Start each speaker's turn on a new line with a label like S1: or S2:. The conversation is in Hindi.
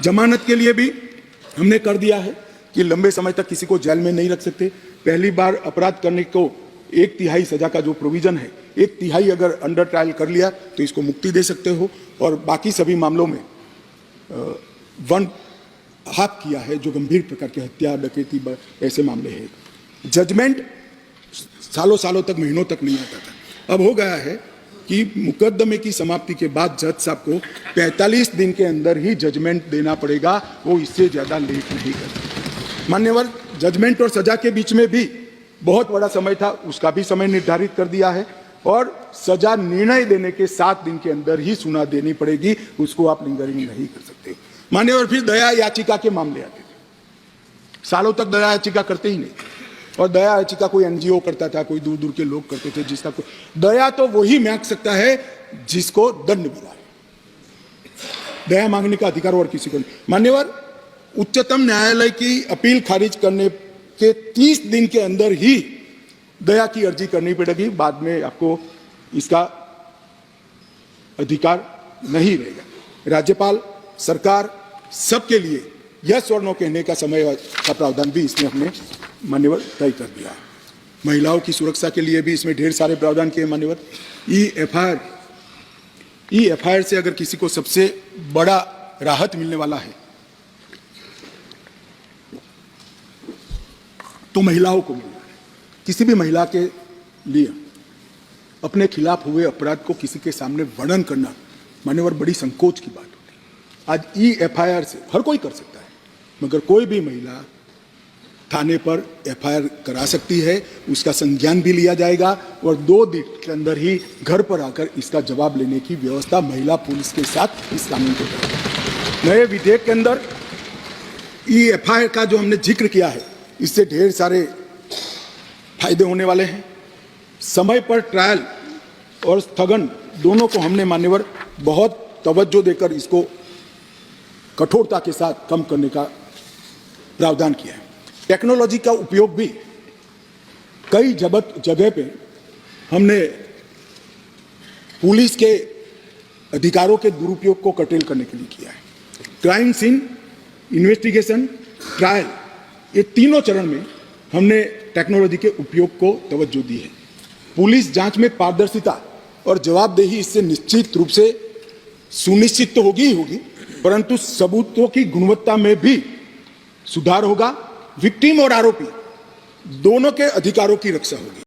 S1: जमानत के लिए भी हमने कर दिया है कि लंबे समय तक किसी को जेल में नहीं रख सकते। पहली बार अपराध करने को 1/3 सजा का जो प्रोविजन है, 1/3 अगर अंडर ट्रायल कर लिया तो इसको मुक्ति दे सकते हो, और बाकी सभी मामलों में 1/2 किया है जो गंभीर प्रकार की हत्या, डकैती, ऐसे मामले हैं। जजमेंट सालों सालों तक, महीनों तक नहीं आता था। अब हो गया है कि मुकदमे की समाप्ति के बाद जज साहब को 45 दिन के अंदर ही जजमेंट देना पड़ेगा, वो इससे ज्यादा लेट नहीं करते। मान्यवर, जजमेंट और सजा के बीच में भी बहुत बड़ा समय था, उसका भी समय निर्धारित कर दिया है, और सजा निर्णय देने के 7 दिन के अंदर ही सुना देनी पड़ेगी, उसको आप लिंगरिंग नहीं कर सकते। मान्यवर, फिर दया याचिका के मामले आते थे। सालों तक दया याचिका करते ही नहीं, और दया याचिका कोई एनजीओ करता था, कोई दूर दूर के लोग करते थे, जिसका दया तो वही मांग सकता है जिसको दंड मिला है। दया मांगने का अधिकार और किसी को नहीं। मान्यवर, उच्चतम न्यायालय की अपील खारिज करने के 30 दिन के अंदर ही दया की अर्जी करनी पड़ेगी, बाद में आपको इसका अधिकार नहीं रहेगा। राज्यपाल, सरकार, सबके लिए यस और नो कहने का समय का प्रावधान भी इसमें हमने मान्यवर तय कर दिया है। महिलाओं की सुरक्षा के लिए भी इसमें ढेर सारे प्रावधान किए मान्यवर। ई-एफआईआर से अगर किसी को सबसे बड़ा राहत मिलने वाला है तो महिलाओं को मिल रहा है। किसी भी महिला के लिए अपने खिलाफ हुए अपराध को किसी के सामने वर्णन करना मान्यवर बड़ी संकोच की बात होती है। आज ई-एफआईआर से हर कोई कर सकता है, मगर कोई भी महिला थाने पर एफआईआर करा सकती है, उसका संज्ञान भी लिया जाएगा, और 2 दिन के अंदर ही घर पर आकर इसका जवाब लेने की व्यवस्था महिला पुलिस के साथ इस कानून को करेगा। नए विधेयक के अंदर ई-एफआईआर का जो हमने जिक्र किया है, इससे ढेर सारे फायदे होने वाले हैं। समय पर ट्रायल और स्थगन दोनों को हमने मान्यवर बहुत तवज्जो देकर इसको कठोरता के साथ कम करने का प्रावधान किया है। टेक्नोलॉजी का उपयोग भी कई जगह पे हमने पुलिस के अधिकारों के दुरुपयोग को कर्टेल करने के लिए किया है। क्राइम सीन इन्वेस्टिगेशन, ट्रायल, ये तीनों चरण में हमने टेक्नोलॉजी के उपयोग को तवज्जो दी है। पुलिस जांच में पारदर्शिता और जवाबदेही इससे निश्चित रूप से सुनिश्चित तो होगी ही होगी, परंतु सबूतों की गुणवत्ता में भी सुधार होगा। विक्टिम और आरोपी दोनों के अधिकारों की रक्षा होगी।